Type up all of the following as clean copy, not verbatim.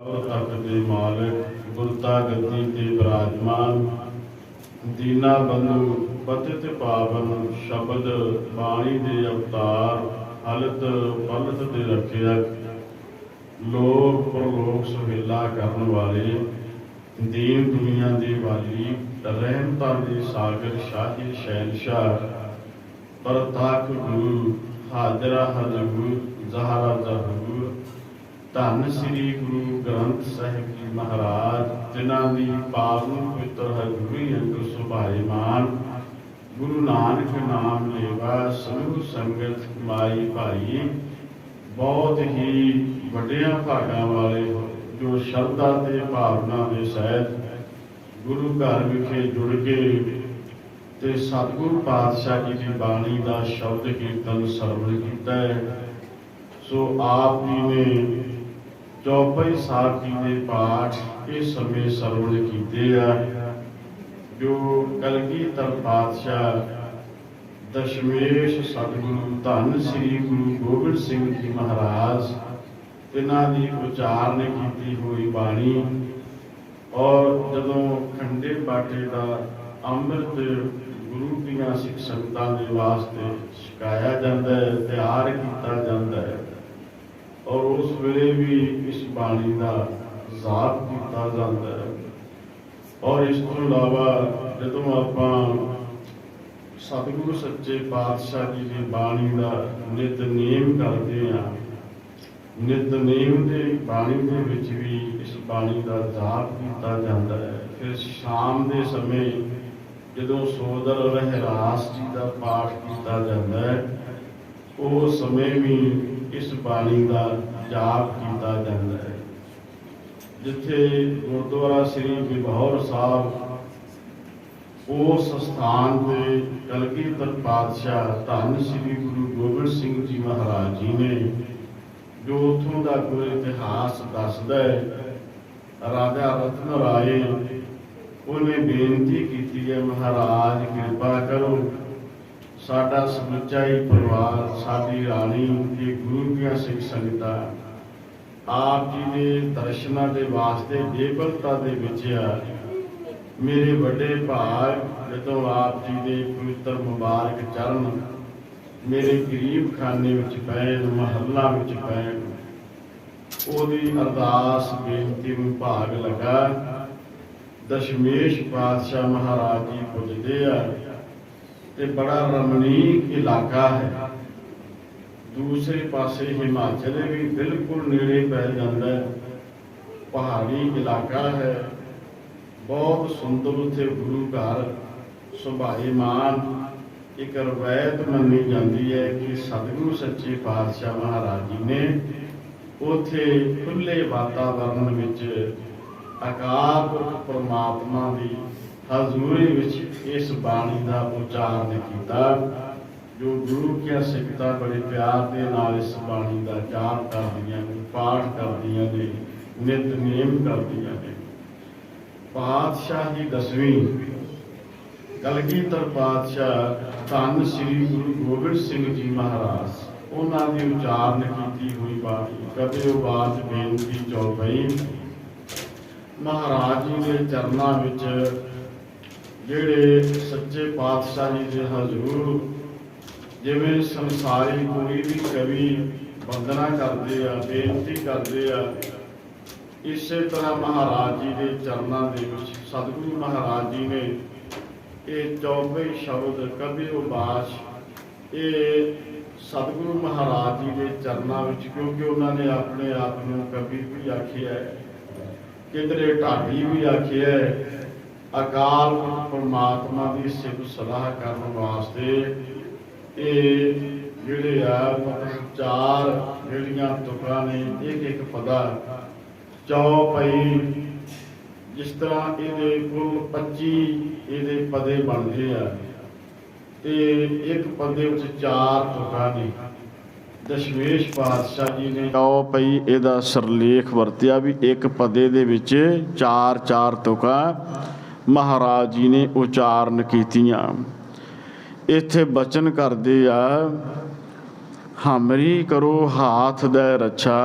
तक दे मालिक गुरता गद्दी ते विराजमान दीना बंधु पतित पावन शब्द बाणी दे अवतार हलत पलत ते रखियक लोक प्रलोक सुहेला करन वाले दीन दुनिया दे वाली रहमतां दे सागर शाही शहनशाह परताख गुरु हाजरा हजूर जहरा जहूर धन श्री गुरु ग्रंथ साहिब जी महाराज जिन्हां दी पावन पवित्र हजूरी अंग सुभाईमान गुरु नानक नाम लेवा समूह संगत माई भाई बहुत ही वड्डियां भागां वाले जो श्रद्धा ते भावना दे सहित गुरु घर विखे जुड़ के ते सतगुरु पातशाह जी की बाणी का शब्द कीर्तन सरवण किया है। सो आप जी ने चौपाई साहब जी के पाठ इस समय सरवण किए जो कलगीधर पातशाह दशमेश सतगुरु धन श्री गुरु गोबिंद सिंह जी महाराज तिन्हां दी उचारण की हुई बाणी और जदों खंडे बाटे का अमृत गुरु दियां सिख संगतां दे वास्ते छकाया जाता है, तैयार किया जाता है और उस वेले भी इस बाणी का जाप किया जाता है। और इस तो इलावा जदों आपां सतगुरु सच्चे पातशाह जी की बाणी का नितनेम करते हैं, नितनेम के बाणी के विच भी इस बाणी का जाप किया जाता है। फिर शाम के समय जदों सोदर रहरास जी का पाठ किया जाता है उस समय भी इस बाणी का जाप किया जाता है। जिथे गुरुद्वारा श्री बिभौर साहब उस स्थान पर कलगीधर पातशाह धन श्री गुरु गोबिंद सिंह जी महाराज जी ने जो उतों का कोई इतिहास दसदा है, राजा रतन राय उन्हें बेनती की है महाराज कृपा करो साडा समुचा ही परिवार साडी राणी ते गुरु दियां सिख संगतां आप जी के दर्शनां दे वास्ते बेबलता दे विच मेरे वड्डे भाग जदों आप जी के पवित्र मुबारक चरण मेरे गरीब खाने विच पैण महल्ला विच पैण ओदी अरदास बेनती में भाग लगा। दशमेश पातशाह महाराज जी पुजदे ते बड़ा रमणीक इलाका है। दूसरे पासे हिमाचल भी बिल्कुल नेड़े पै जाता है, पहाड़ी इलाका है, बहुत सुंदर उत्थे गुरु घर सुभाईमान एक रवायत मनी जाती है कि सतगुरु सच्चे पातशाह महाराज जी ने उत्थे खुले वातावरण विच अकाल पुरख परमात्मा की हजूरी विच इस बाणी का उचारण किया जो गुरु की सिखता बड़े प्यार के नाल इस बाणी का जाप करदियां ने, पाठ करदियां ने, नितनेम करदियां ने। पातशाही दसवीं कलगीधर पातशाह धन श्री गुरु गोबिंद सिंह जी महाराज उन्हां दी उचारण की हुई बाणी कदे बात बेनती चौपाई महाराज जी के चरणों विच जिहड़े सच्चे पातशाह जी के हजूर जिवें संसारी कोई भी कवि वंदना करते हैं, बेनती करते हैं, इस तरह महाराज जी के चरणों के सतगुरु महाराज जी ने ये चौबे शब्द कभी उबास ये सतगुरु महाराज जी के चरणों में, क्योंकि उन्होंने अपने आप को कवि भी आखिया है, किधरे ढाडी भी आखिया है। अकाल पुरख परमात्मा की सिख सलाह करने वास्ते ये जिहड़े मतलब चार जिहड़ियां तुकां ने एक एक पदा चौपाई जिस तरह ये कुल 25 ये पदे बनते हैं ते एक पदे विच चार तुकां ने। दशमेश पातशाह जी ने चौपाई इहदा सरलेख वरतिया भी एक पदे दे विच चार चार तुकां महाराज जी ने उचारण कीतियां। इत्थे बचन करदे आ हमरी करो हाथ दे रक्षा,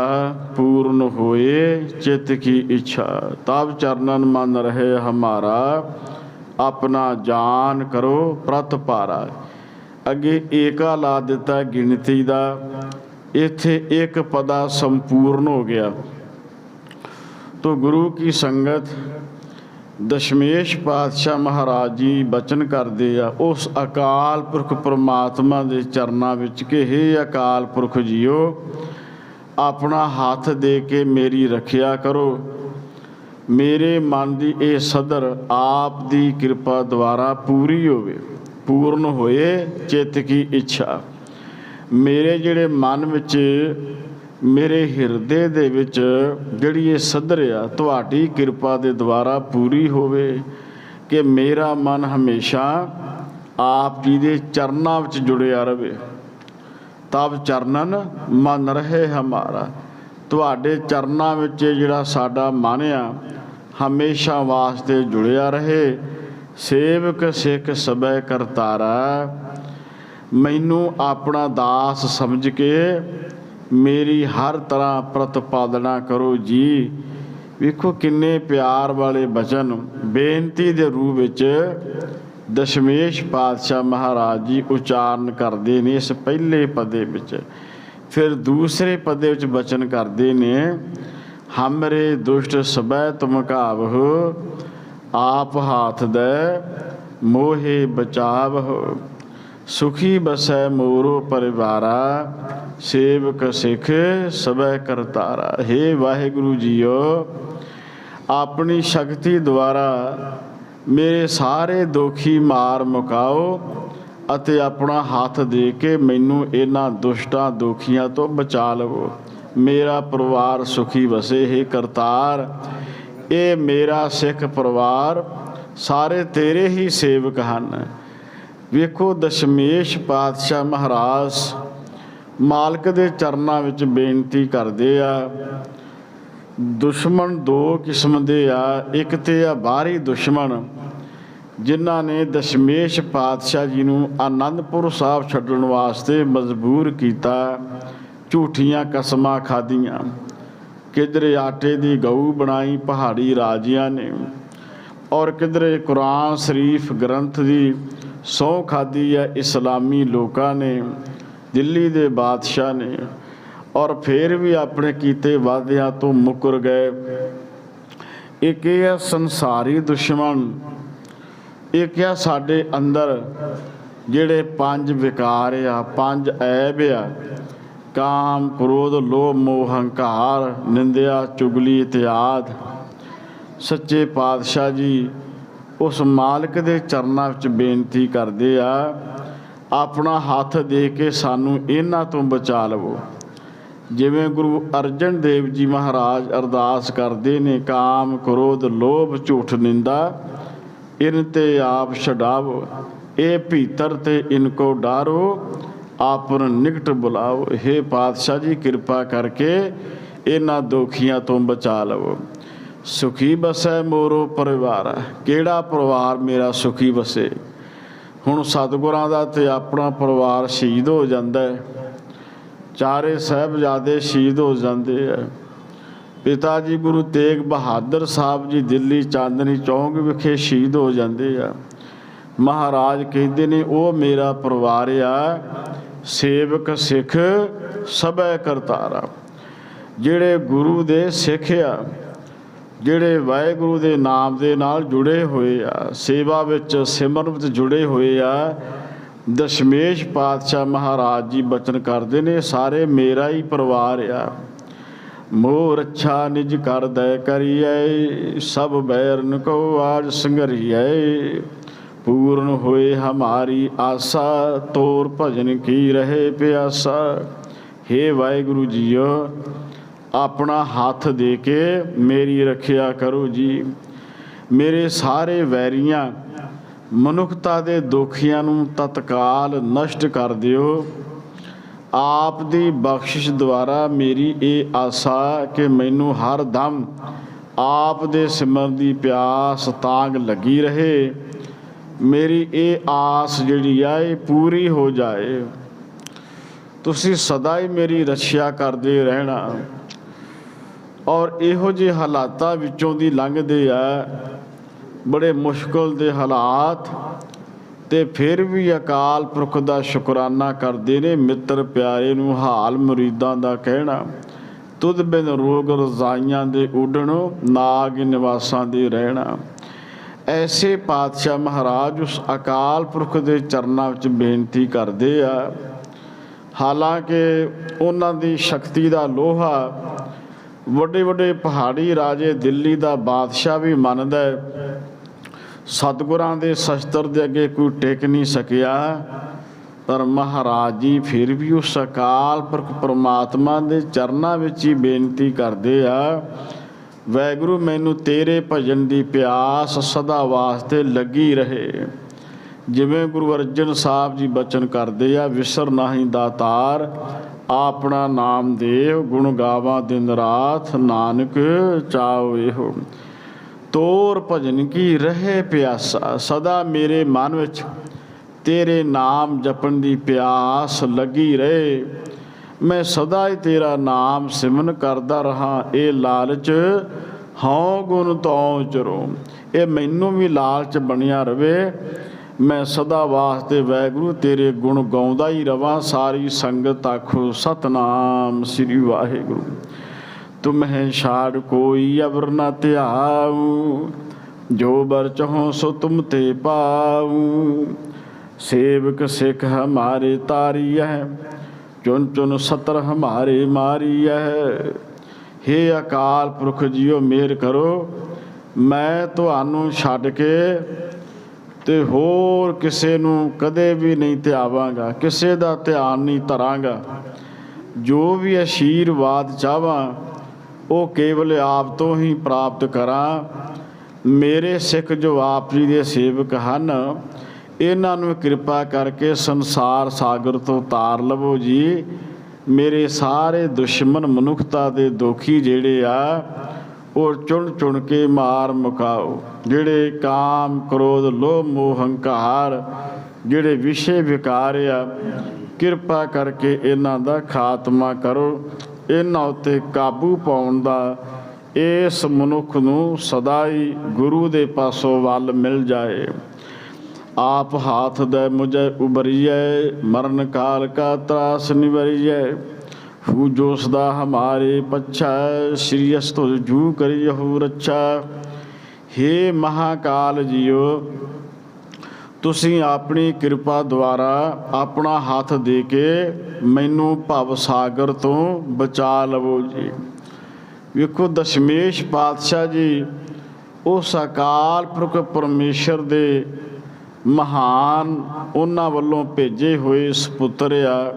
पूर्ण होए चित्त की इच्छा। तब चरणन मन रहे हमारा, अपना जान करो प्रत पारा। अगे एका ला दिता गिनती दा, इत्थे एक पदा संपूर्ण हो गया। तो गुरु की संगत दशमेश पातशाह महाराज जी बचन करते आ उस अकाल पुरख परमात्मा के चरणों विच कि हे अकाल पुरख जीओ, अपना हाथ दे के मेरी रखिया करो। मेरे मन की ये सदर आप दी कृपा द्वारा पूरी होवे, पूर्ण होए चित्त की इच्छा। मेरे जिहड़े मन विच मेरे हिरदे दे विच जिहड़ी ये सदर आ तुहाडी किरपा दे द्वारा पूरी होवे कि मेरा मन हमेशा आप जी दे चरनां विच जुड़िया रहे। तब चरणन मन रहे हमारा, तुहाडे चरनां विच जिहड़ा साडा मन आ हमेशा वास्ते जुड़िया रहे। सेवक सिख सबे करतारा, मैनू अपना दास समझ के मेरी हर तरह प्रतिपादना करो जी। वेखो किन्ने प्यार वाले बचन बेनती के रूप विच दशमेश पातशाह महाराज जी उच्चारण करते हैं इस पहले पदे विच। फिर दूसरे पदे विच बचन करते हैं, हमरे दुष्ट सबै तुम घावहो, आप हाथ दे मोहे बचावहो। सुखी बसै मोरो परिवारा, सेवक सिख सबै करतारा। हे वाहिगुरु जीओ, अपनी शक्ति द्वारा मेरे सारे दोखी मार मुकाओ अते अपना हाथ दे के मैनू इन्हां दुष्टां दोखियां तो बचा लवो। मेरा परिवार सुखी वसे हे करतार। ये मेरा सिख परिवार सारे तेरे ही सेवक हन। वेखो दशमेश पातशाह महाराज मालक दे चरनां विच बेनती करदे आ। दुश्मन दो किस्म दे आ, एक ते आ बाहरी दुश्मन जिन्हां ने दशमेश पातशाह जी नूं आनंदपुर साहब छड्डण वास्ते मजबूर कीता, झूठियां कसमां खादियां, किधरे आटे दी गऊ बनाई पहाड़ी राजियां ने और किधरे कुरान शरीफ ग्रंथ दी सौं खादी है इस्लामी लोगों ने, दिल्ली दे बादशाह ने, और फिर भी अपने कीते वादियां तो मुकर गए। एक है संसारी दुश्मन, एक है साडे अंदर जिहड़े पंज विकार आ, पंज ऐब आ, काम क्रोध लोभ मोह हंकार निंदिया चुगली इत्याद। सच्चे पातशाह जी उस मालिक दे चरनां विच बेनती करदे आ, अपना हाथ दे के सानू इन्हां तो बचा लवो। जिवें गुरु अर्जन देव जी महाराज अरदास करदे ने, काम क्रोध लोभ झूठ निंदा इन ते आप छडावो, ए भीतर ते इनको डारो, आपन निकट बुलाओ। हे पातशाह जी कृपा करके इन्हां दोखियां तो बचा लवो। सुखी बसै मोरो परिवार, केड़ा परिवार मेरा सुखी बसे। हुण सतगुरां दा ते अपना परिवार शहीद हो जांदा है, चारे साहिबजादे शहीद हो जाते हैं। पिता जी गुरु तेग बहादुर साहब जी दिल्ली चांदनी चौक विखे शहीद हो जाते हैं। महाराज कहते ने वो मेरा परिवार आ, सेवक सिख सबै करतारा। जिहड़े गुरु दे सिख आ, जिहड़े वाहिगुरु दे नाम दे नाल जुड़े हुए आ, सेवा विच सिमरन विच जुड़े हुए आ। दशमेश पातशाह महाराज जी बचन करते ने, सारे मेरा ही परिवार आ। मोह रक्षा निज कर दे करिए, सब बैरन को आज संघरिए। पूर्ण होए हमारी आशा, तोर भजन की रहे प्यासा। हे वाहिगुरु जीओ, अपना हाथ दे के मेरी रखिया करो जी। मेरे सारे वैरियां मनुखता दे दोखियां नूं तत्काल नष्ट कर दिओ। आप दी बख्शिश द्वारा मेरी ये आसा कि मैनू हर दम आप दे सिमरन दी प्यास तांग लगी रहे। मेरी ये आस जिहड़ी आ पूरी हो जाए। ਤੁਸੀਂ ਸਦਾ ਹੀ ਮੇਰੀ ਰੱਖਿਆ ਕਰਦੇ ਰਹਿਣਾ। ਔਰ ਇਹੋ ਜਿਹੇ ਹਾਲਾਤਾਂ ਵਿੱਚੋਂ ਦੀ ਲੰਘਦੇ ਆ, ਬੜੇ ਮੁਸ਼ਕਲ ਦੇ ਹਾਲਾਤ, ਤੇ ਫਿਰ ਵੀ ਅਕਾਲ ਪੁਰਖ ਦਾ ਸ਼ੁਕਰਾਨਾ ਕਰਦੇ ਨੇ। ਮਿੱਤਰ ਪਿਆਰੇ ਨੂੰ ਹਾਲ ਮੁਰੀਦਾਂ ਦਾ ਕਹਿਣਾ, ਤੁਧ ਬਿਨ ਰੋਗ ਰਜ਼ਾਈਆਂ ਦੇ ਉੱਡਣੋ, ਨਾਗ ਨਿਵਾਸਾਂ ਦੇ ਰਹਿਣਾ। ਐਸੇ ਪਾਤਸ਼ਾਹ ਮਹਾਰਾਜ ਉਸ ਅਕਾਲ ਪੁਰਖ ਦੇ ਚਰਨਾਂ ਵਿੱਚ ਬੇਨਤੀ ਕਰਦੇ ਆ। ਹਾਲਾਂਕਿ ਉਹਨਾਂ ਦੀ ਸ਼ਕਤੀ ਦਾ ਲੋਹਾ ਵੱਡੇ ਵੱਡੇ ਪਹਾੜੀ ਰਾਜੇ, ਦਿੱਲੀ ਦਾ ਬਾਦਸ਼ਾਹ ਵੀ ਮੰਨਦਾ, ਸਤਿਗੁਰਾਂ ਦੇ ਸ਼ਸਤਰ ਦੇ ਅੱਗੇ ਕੋਈ ਟਿਕ ਨਹੀਂ ਸਕਿਆ। ਪਰ ਮਹਾਰਾਜ ਜੀ ਫਿਰ ਵੀ ਉਸ ਅਕਾਲ ਪੁਰਖ ਪਰਮਾਤਮਾ ਦੇ ਚਰਨਾਂ ਵਿੱਚ ਹੀ ਬੇਨਤੀ ਕਰਦੇ ਆ, ਵਾਹਿਗੁਰੂ ਮੈਨੂੰ ਤੇਰੇ ਭਜਨ ਦੀ ਪਿਆਸ ਸਦਾ ਵਾਸਤੇ ਲੱਗੀ ਰਹੇ। ਜਿਵੇਂ ਗੁਰੂ ਅਰਜਨ ਸਾਹਿਬ ਜੀ ਬਚਨ ਕਰਦੇ ਆ, ਵਿਸਰ ਨਾਹੀਂ ਦਾਤਾਰ ਆਪਣਾ ਨਾਮ ਦੇਵ, ਗੁਣ ਗਾਵਾਂ ਦਿਨ ਰਾਤ ਨਾਨਕ ਚਾਉ ਇਹੋ। ਤੋਰ ਭਜਨ ਕੀ ਰਹੇ ਪਿਆਸਾ, ਸਦਾ ਮੇਰੇ ਮਨ ਵਿੱਚ ਤੇਰੇ ਨਾਮ ਜਪਣ ਦੀ ਪਿਆਸ ਲੱਗੀ ਰਹੇ। ਮੈਂ ਸਦਾ ਹੀ ਤੇਰਾ ਨਾਮ ਸਿਮਰਨ ਕਰਦਾ ਰਹਾ। ਇਹ ਲਾਲਚ ਹਉ ਗੁਣ ਤਉ ਚਰੋ, ਇਹ ਮੈਨੂੰ ਵੀ ਲਾਲਚ ਬਣਿਆ ਰਵੇ। ਮੈਂ ਸਦਾ ਵਾਸਤੇ ਵਾਹਿਗੁਰੂ ਤੇਰੇ ਗੁਣ ਗਾਉਂਦਾ ਹੀ ਰਵਾਂ। ਸਾਰੀ ਸੰਗਤ ਆਖੋ ਸਤਨਾਮ ਸ੍ਰੀ ਵਾਹਿਗੁਰੂ। ਤੁਮਹਿ ਛਾੜ ਕੋਈ ਅਵਰ ਨ ਧਿਆਊ, ਜੋ ਬਰ ਚਾਹੋ ਸੋ ਤੁਮ ਤੇ ਪਾਊ। सेवक सिख हमारे तारिय, चुन चुन सतर हमारे मारिय। हे अकाल पुरख जीओ मेहर करो, मैं तुहानू छड्ड के ते होर किसे नू कदे भी नहीं ध्यावांगा, किसे दा ध्यान नहीं धरांगा। जो भी आशीर्वाद चाहवां वो केवल आप तो ही प्राप्त करां। मेरे सिख जो आप जी दे सेवक हन, ਇਹਨਾਂ ਨੂੰ ਕਿਰਪਾ ਕਰਕੇ ਸੰਸਾਰ ਸਾਗਰ ਤੋਂ ਤਾਰ ਲਵੋ ਜੀ। ਮੇਰੇ ਸਾਰੇ ਦੁਸ਼ਮਣ ਮਨੁੱਖਤਾ ਦੇ ਦੋਖੀ ਜਿਹੜੇ ਆ, ਉਹ ਚੁਣ ਚੁਣ ਕੇ ਮਾਰ ਮੁਕਾਓ। ਜਿਹੜੇ ਕਾਮ ਕ੍ਰੋਧ ਲੋਭ ਮੋਹ ਹੰਕਾਰ, ਜਿਹੜੇ ਵਿਸ਼ੇ ਵਿਕਾਰ ਆ, ਕਿਰਪਾ ਕਰਕੇ ਇਹਨਾਂ ਦਾ ਖਾਤਮਾ ਕਰੋ। ਇਹਨਾਂ ਉੱਤੇ ਕਾਬੂ ਪਾਉਣ ਦਾ ਇਸ ਮਨੁੱਖ ਨੂੰ ਸਦਾ ਹੀ ਗੁਰੂ ਦੇ ਪਾਸੋਂ ਵੱਲ ਮਿਲ ਜਾਏ। आप हाथ दे मुझे उबरिए, मरण काल का त्रास निवरिए। हु जोसदा हमारे पच्छा, श्री अस्तु जू करियहु रच्छा। हे महाकाल जीओ, तुसीं अपनी किरपा द्वारा अपना हाथ दे के मैनू भव सागर तो बचा लवो जी। वेखो दशमेश पातशाह जी उस अकाल पुरख परमेश्वर दे ਮਹਾਨ ਉਹਨਾਂ ਵੱਲੋਂ ਭੇਜੇ ਹੋਏ ਸਪੁੱਤਰ ਆ,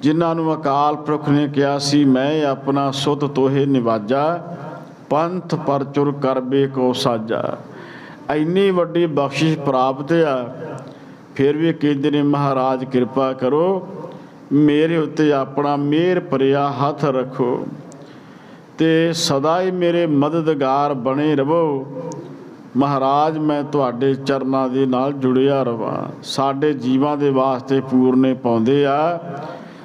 ਜਿਨ੍ਹਾਂ ਨੂੰ ਅਕਾਲ ਪੁਰਖ ਨੇ ਕਿਹਾ ਸੀ, ਮੈਂ ਆਪਣਾ ਸੁਤ ਤੋਹੇ ਨਿਵਾਜਾ, ਪੰਥ ਪਰਚੁਰ ਕਰਬੇ ਕੋ ਸਾਜਾ। ਇੰਨੀ ਵੱਡੀ ਬਖਸ਼ਿਸ਼ ਪ੍ਰਾਪਤ ਆ, ਫਿਰ ਵੀ ਕਹਿੰਦੇ ਨੇ ਮਹਾਰਾਜ ਕਿਰਪਾ ਕਰੋ, ਮੇਰੇ ਉੱਤੇ ਆਪਣਾ ਮਿਹਰ ਭਰਿਆ ਹੱਥ ਰੱਖੋ ਤੇ ਸਦਾ ਹੀ ਮੇਰੇ ਮਦਦਗਾਰ ਬਣੇ ਰਹੋ। ਮਹਾਰਾਜ ਮੈਂ ਤੁਹਾਡੇ ਚਰਨਾਂ ਦੇ ਨਾਲ ਜੁੜਿਆ ਰਵਾਂ। ਸਾਡੇ ਜੀਵਾਂ ਦੇ ਵਾਸਤੇ ਪੂਰਨੇ ਪਾਉਂਦੇ ਆ।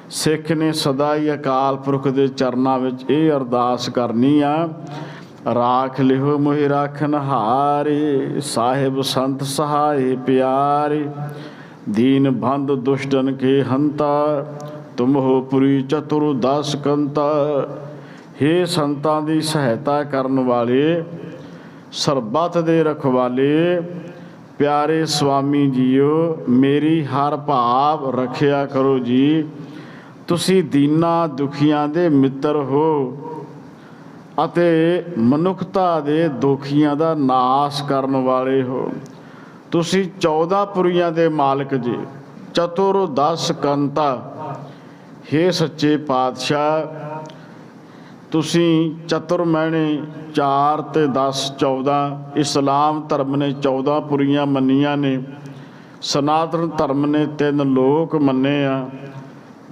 ਸਿੱਖ ਨੇ ਸਦਾ ਹੀ ਅਕਾਲ ਪੁਰਖ ਦੇ ਚਰਨਾਂ ਵਿੱਚ ਇਹ ਅਰਦਾਸ ਕਰਨੀ ਆ, ਰਾਖ ਲਿਓ ਮੋਹਿ ਰਾਖਨ ਹਾਰੇ, ਸਾਹਿਬ ਸੰਤ ਸਹਾਏ ਪਿਆਰੇ। ਦੀਨ ਬੰਧ ਦੁਸ਼ਟਨ ਕੇ ਹੰਤਾ, ਤੁਮ ਹੋ ਪੁਰੀ ਚਤੁਰ ਦਸ ਕੰਤਾ। ਹੇ ਸੰਤਾਂ ਦੀ ਸਹਾਇਤਾ ਕਰਨ ਵਾਲੇ, ਸਰਬੱਤ ਦੇ ਰਖਵਾਲੇ, ਪਿਆਰੇ ਸੁਆਮੀ ਜੀਓ, ਮੇਰੀ ਹਰ ਭਾਵ ਰੱਖਿਆ ਕਰੋ ਜੀ। ਤੁਸੀਂ ਦੀਨਾਂ ਦੁਖੀਆਂ ਦੇ ਮਿੱਤਰ ਹੋ ਅਤੇ ਮਨੁੱਖਤਾ ਦੇ ਦੋਖੀਆਂ ਦਾ ਨਾਸ਼ ਕਰਨ ਵਾਲੇ ਹੋ। ਤੁਸੀਂ 14 ਪੁਰੀਆਂ ਦੇ ਮਾਲਕ ਜੀ, ਚਤੁਰ ਦਸ ਕੰਤਾ। ਹੇ ਸੱਚੇ ਪਾਤਸ਼ਾਹ, ਤੁਸੀਂ ਚਤੁਰ ਮਹਿਣੇ 4 ਤੇ 10 14। ਇਸਲਾਮ ਧਰਮ ਨੇ 14 ਪੁਰੀਆਂ ਮੰਨੀਆਂ ਨੇ, ਸਨਾਤਨ ਧਰਮ ਨੇ 3 ਲੋਕ ਮੰਨੇ ਆ।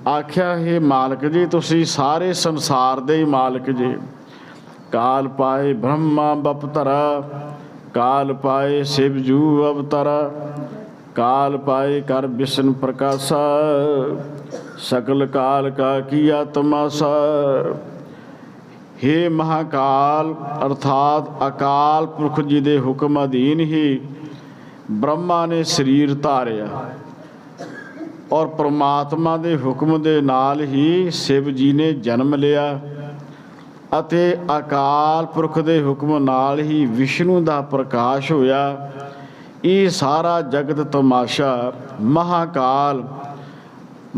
ਆਖਿਆ हे ਮਾਲਕ ਜੀ, ਤੁਸੀਂ ਸਾਰੇ ਸੰਸਾਰ ਦੇ ਹੀ ਮਾਲਕ ਜੀ। ਕਾਲ ਪਾਏ ਬ੍ਰਹਮਾ ਬਪਤਰਾ, ਕਾਲ ਪਾਏ ਸ਼ਿਵ ਜੂ ਅਵਤਰਾ, ਕਾਲ ਪਾਏ ਕਰ ਵਿਸ਼ਨ ਪ੍ਰਕਾਸ਼ਾ। सकल काल का किया तमाशा। हे महाकाल अर्थात अकाल पुरख जी दे हुक्म अधीन ही ब्रह्मा ने शरीर धारिया और परमात्मा दे हुक्म दे नाल ही शिव जी ने जन्म लिया ਅਤੇ अकाल पुरख दे हुक्म नाल ही विष्णु दा प्रकाश होया। ये सारा जगत तमाशा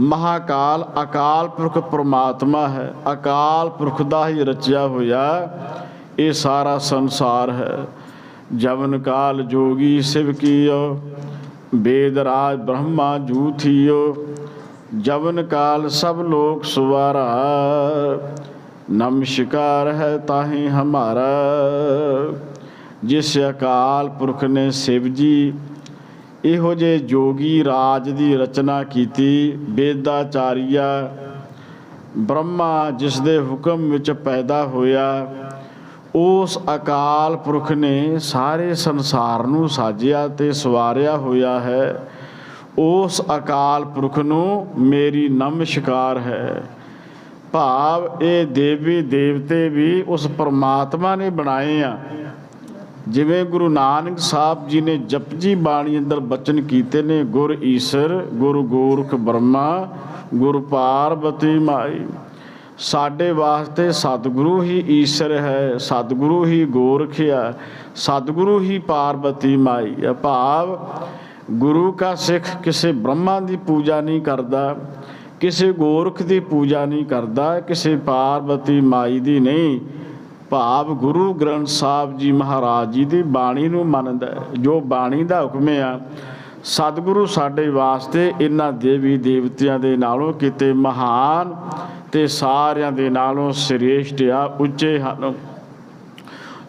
महाकाल अकाल पुरख परमात्मा है, अकाल पुरख दा ही रचिया होया ये सारा संसार है। जवन काल जोगी शिव कीयो वेदराज ब्रह्मा जू थियो। जवन काल सब लोग सुवारा नमस्कार है ताहि हमारा। जिस अकाल पुरख ने शिव जी इहो जे जोगी राज की रचना की, वेदाचारिया ब्रह्मा जिस दे हुक्म विच पैदा होया, उस अकाल पुरख ने सारे संसार नूं साजिया ते सवारिया होया है। उस अकाल पुरख नूं मेरी नमस्कार है। भाव ये देवी देवते भी उस परमात्मा ने बनाए आ। जिवें गुरु नानक साहब जी ने जपजी बाणी अंदर बचन कीते ने, गुर ईसर गुरु गोरख ब्रह्मा गुरु पार्वती माई। साडे वास्ते सतगुरु ही ईश्वर है, सतगुरु ही गोरख है, सतगुरु ही पार्वती माई है। भाव गुरु का सिख किसी ब्रह्मा की पूजा नहीं करता, किसी गोरख की पूजा नहीं करता, किसी पार्वती माई की नहीं। भाव गुरु ग्रंथ साहब जी महाराज जी की बाणी नूं मनदा है। जो बाणी का हुक्म आ, सतगुरु साडे वास्ते इन्हां देवी देवतियां दे नालों किते महान ते सारियां दे नालों श्रेष्ठ आ, उच्चे हन।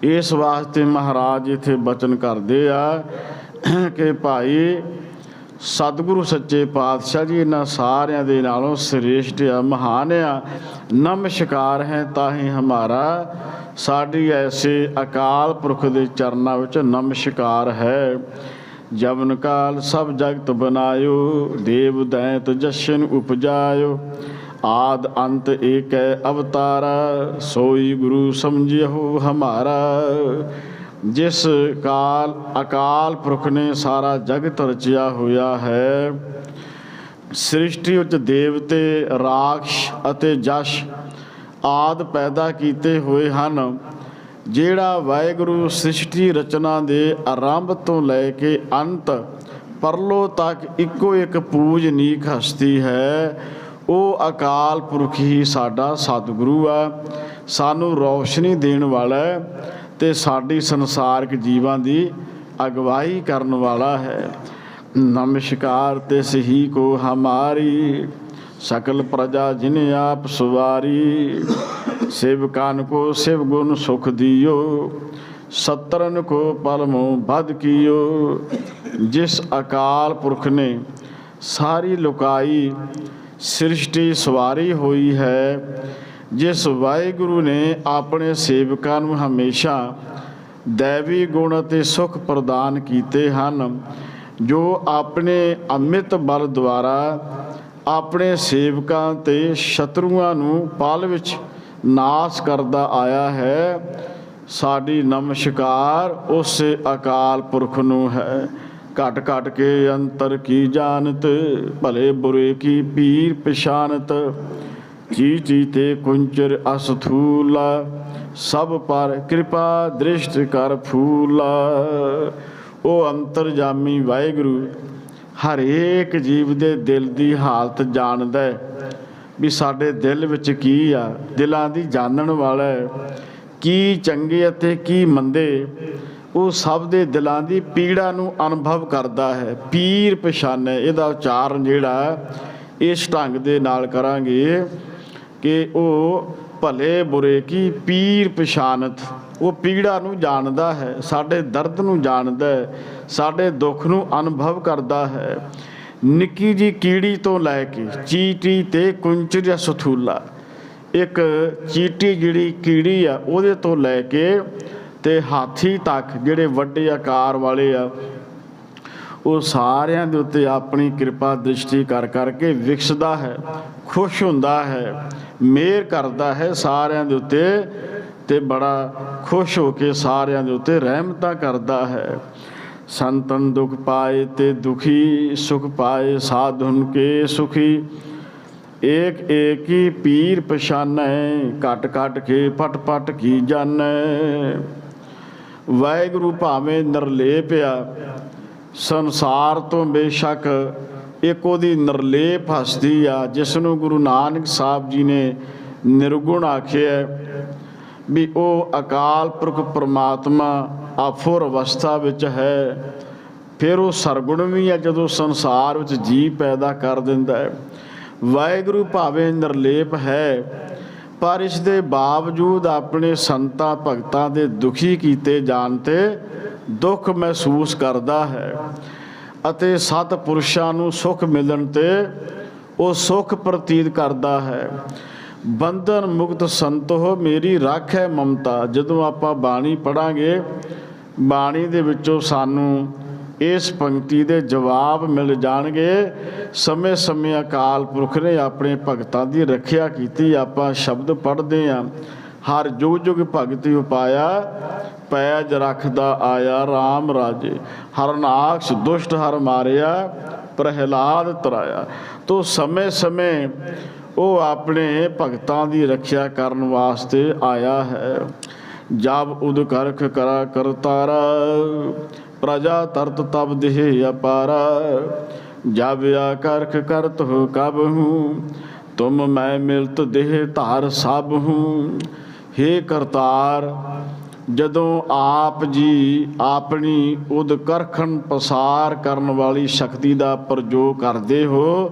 इस वास्ते महाराज इत्थे बचन करदे आ कि भाई सतगुरु सच्चे पातशाह जी इन्हां सारियां दे नालों श्रेष्ठ आ, महान आ। नमस्कार है ताहि हमारा। साडी ऐसे अकाल पुरख दे चरनां विच नमस्कार है। जवन काल सब जगत बनायो, देव दैत जशन उपजायो। आद अंत एक अवतारा, सोई गुरु समझियो हमारा। जिस काल अकाल पुरख ने सारा जगत रचिया होया है, सृष्टि विच देवते राक्ष अते जश आद पैदा कीते हुए हन। जेड़ा वाहिगुरु सृष्टि रचना दे आरंभ तो लैके अंत परलो तक इको एक पूजनीक हस्ती है, वो अकाल पुरख ही साडा सतगुरु आ। सानू रोशनी देण वाला है ते साडी संसारिक जीवां दी अगवाई करन वाला है। नमस्कार तिस ही को हमारी, सकल प्रजा जिन्हें आप सवारी। सेवकान को शिव गुण सुख दियो, सत्रन को पलमों बद कियो। जिस अकाल पुरख ने सारी लुकाई सृष्टि सवारी हुई है, जिस वाहिगुरु ने अपने सेवकां नूं हमेशा दैवी गुण ते सुख प्रदान कीते हन, जो अपने अमित बल द्वारा अपने सेवकां ते शत्रुआं नूं पल विच नाश करदा आया है। साडी नमस्कार उस अकाल पुरख नूं है। घट घट के अंतर की जानत, भले बुरे की पीर पछानत। चीची ते कुंचर असथूला, सब पर कृपा दृष्ट कर फूला। ओ अंतरजामी वाहिगुरु हर एक जीव दे दिल की हालत जानदा है भी साडे दिल विच की आ, दिलां दी जानन वाला है। की चंगे अते की मंदे वो सब दे दिलां दी पीड़ा नूं अनुभव करदा है। पीर पछाने इहदा उच्चारण जिहड़ा इस ढंग दे नाल करांगे कि वो भले बुरे की पीर पछानत, वो पीड़ा नूं जानदा है, साडे दर्द नूं जानदा है, साडे दुख नूं अनुभव करदा है। निक्की जी कीड़ी तो लैके चीटी ते कुंचर या सथूला, एक चीटी जिहड़ी कीड़ी आ उहदे तो लैके ते हाथी तक जिहड़े वड्डे आकार वाले आ, ਉਹ ਸਾਰਿਆਂ ਦੇ ਉੱਤੇ ਆਪਣੀ ਕਿਰਪਾ ਦ੍ਰਿਸ਼ਟੀ ਕਰ ਕਰਕੇ ਵਿਕਸਦਾ ਹੈ, ਖੁਸ਼ ਹੁੰਦਾ ਹੈ, ਮਿਹਰ ਕਰਦਾ ਹੈ ਸਾਰਿਆਂ ਦੇ ਉੱਤੇ, ਤੇ ਬੜਾ ਖੁਸ਼ ਹੋ ਕੇ ਸਾਰਿਆਂ ਦੇ ਉੱਤੇ ਰਹਿਮਤਾਂ ਕਰਦਾ ਹੈ। ਸੰਤਨ ਦੁਖ ਪਾਏ ਤੇ ਦੁਖੀ, ਸੁਖ ਪਾਏ ਸਾਧੁਨ ਕੇ ਸੁਖੀ। ਏਕ ਏਕੀ ਪੀਰ ਪਛਾਨੈ, ਘਟ ਘਟ ਕੇ ਪਟ ਪਟ ਕੀ ਜਾਣੈ। ਵਾਹਿਗੁਰੂ ਭਾਵੇਂ ਨਿਰਲੇਪ ਆ, ਸੰਸਾਰ ਤੋਂ ਬੇਸ਼ੱਕ ਇੱਕ ਉਹਦੀ ਨਿਰਲੇਪ ਹਸਤੀ ਆ, ਜਿਸ ਨੂੰ ਗੁਰੂ ਨਾਨਕ ਸਾਹਿਬ ਜੀ ਨੇ ਨਿਰਗੁਣ ਆਖਿਆ ਵੀ ਉਹ ਅਕਾਲ ਪੁਰਖ ਪਰਮਾਤਮਾ ਆਫੁਰ ਅਵਸਥਾ ਵਿੱਚ ਹੈ। ਫਿਰ ਉਹ ਸਰਗੁਣ ਵੀ ਹੈ ਜਦੋਂ ਸੰਸਾਰ ਵਿੱਚ ਜੀਅ ਪੈਦਾ ਕਰ ਦਿੰਦਾ ਹੈ। ਵਾਹਿਗੁਰੂ ਭਾਵੇਂ ਨਿਰਲੇਪ ਹੈ, ਪਰ ਇਸ ਦੇ ਬਾਵਜੂਦ ਆਪਣੇ ਸੰਤਾਂ ਭਗਤਾਂ ਦੇ ਦੁਖੀ ਕੀਤੇ ਜਾਣ 'ਤੇ ਦੁੱਖ ਮਹਿਸੂਸ ਕਰਦਾ ਹੈ, ਅਤੇ ਸਤਿਪੁਰਸ਼ਾਂ ਨੂੰ ਸੁੱਖ ਮਿਲਣ 'ਤੇ ਉਹ ਸੁੱਖ ਪ੍ਰਤੀਤ ਕਰਦਾ ਹੈ। ਬੰਧਨ ਮੁਕਤ ਸੰਤੋ ਮੇਰੀ ਰਾਖੈ ਮਮਤਾ। ਜਦੋਂ ਆਪਾਂ ਬਾਣੀ ਪੜ੍ਹਾਂਗੇ, ਬਾਣੀ ਦੇ ਵਿੱਚੋਂ ਸਾਨੂੰ ਇਸ ਪੰਕਤੀ ਦੇ ਜਵਾਬ ਮਿਲ ਜਾਣਗੇ। ਸਮੇਂ ਸਮੇਂ ਅਕਾਲ ਪੁਰਖ ਨੇ ਆਪਣੇ ਭਗਤਾਂ ਦੀ ਰੱਖਿਆ ਕੀਤੀ। ਆਪਾਂ ਸ਼ਬਦ ਪੜ੍ਹਦੇ ਹਾਂ, ਹਰ ਜੁਗ ਜੁਗ ਭਗਤੀ ਉਪਾਇਆ, ਪੈਜ ਰੱਖਦਾ ਆਇਆ ਰਾਮ ਰਾਜੇ। ਹਰਨਾਕਸ਼ ਦੁਸ਼ਟ ਹਰ ਮਾਰਿਆ, ਪ੍ਰਹਿਲਾਦ ਤਰਾਇਆ। ਤੋ ਸਮੇਂ ਸਮੇਂ ਉਹ ਆਪਣੇ ਭਗਤਾਂ ਦੀ ਰੱਖਿਆ ਕਰਨ ਵਾਸਤੇ ਆਇਆ ਹੈ। ਜਬ ਉਦ ਕਰਖ ਕਰਾ ਕਰਤਾਰਾ, ਪ੍ਰਜਾ ਤਰਤ ਤਬ ਦੇਹ ਅਪਾਰਾ। ਜਬ ਆ ਕਰਖ ਕਰਤ ਹੋ ਕਬ ਹੂੰ, ਤੁਮ ਮੈਂ ਮਿਲਤ ਦੇਹ ਧਾਰ ਸਭ ਹੂੰ। ਹੇ ਕਰਤਾਰ, ਜਦੋਂ ਆਪ ਜੀ ਆਪਣੀ ਉਦ ਕਰਖਣ ਪਸਾਰ ਕਰਨ ਵਾਲੀ ਸ਼ਕਤੀ ਦਾ ਪ੍ਰਯੋਗ ਕਰਦੇ ਹੋ,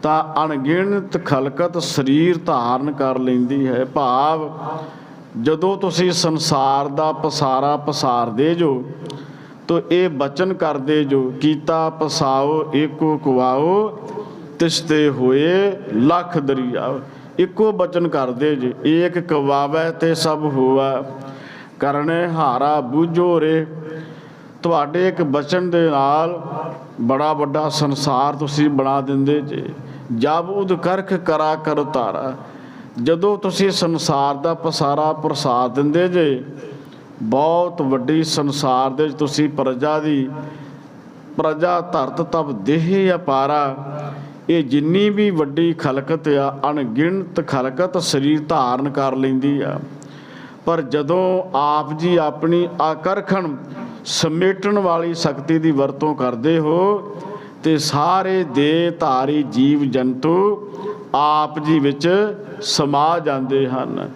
ਤਾਂ ਅਣਗਿਣਤ ਖਲਕਤ ਸਰੀਰ ਧਾਰਨ ਕਰ ਲੈਂਦੀ ਹੈ। ਭਾਵ ਜਦੋਂ ਤੁਸੀਂ ਸੰਸਾਰ ਦਾ ਪਸਾਰਾ ਪਸਾਰਦੇ ਜੋ, ਤੋ ਇਹ ਬਚਨ ਕਰਦੇ ਜੋ, ਕੀਤਾ ਪਸਾਓ ਏਕੋ ਕੁਆਓ, ਤਿਸਤੇ ਹੋਏ ਲੱਖ ਦਰਿਆਓ। ਇੱਕੋ ਬਚਨ ਕਰਦੇ ਜੇ, ਏਕ ਕਵਾਵੈ ਤੇ ਸਭ ਹੋਆ, ਕਰਨੇ ਹਾਰਾ ਬੂਝੋ ਰੇ। ਤੁਹਾਡੇ ਇੱਕ ਬਚਨ ਦੇ ਨਾਲ ਬੜਾ ਵੱਡਾ ਸੰਸਾਰ ਤੁਸੀਂ ਬਣਾ ਦਿੰਦੇ ਜੇ। ਜਬ ਉਦ ਕਰਖ ਕਰਾ ਕਰ ਤਾਰਾ, ਜਦੋਂ ਤੁਸੀਂ ਸੰਸਾਰ ਦਾ ਪਸਾਰਾ ਪ੍ਰਸਾਰ ਦਿੰਦੇ ਜੇ, ਬਹੁਤ ਵੱਡੀ ਸੰਸਾਰ ਦੇ ਵਿੱਚ ਤੁਸੀਂ ਪ੍ਰਜਾ ਧਰਤ ਤਬ ਦੇਹ ਅਪਾਰਾ। ਇਹ ਜਿੰਨੀ ਵੀ ਵੱਡੀ ਖਲਕਤ ਆ, ਅਣਗਿਣਤ ਖਲਕਤ ਸਰੀਰ ਧਾਰਨ ਕਰ ਲੈਂਦੀ ਆ। ਪਰ ਜਦੋਂ ਆਪ ਜੀ ਆਪਣੀ ਆਕਰਖਣ ਸਮੇਟਣ ਵਾਲੀ ਸ਼ਕਤੀ ਦੀ ਵਰਤੋਂ ਕਰਦੇ ਹੋ, ਤੇ ਸਾਰੇ ਦੇਹ ਧਾਰੀ ਜੀਵ ਜੰਤੂ ਆਪ ਜੀ ਵਿੱਚ ਸਮਾ ਜਾਂਦੇ ਹਨ।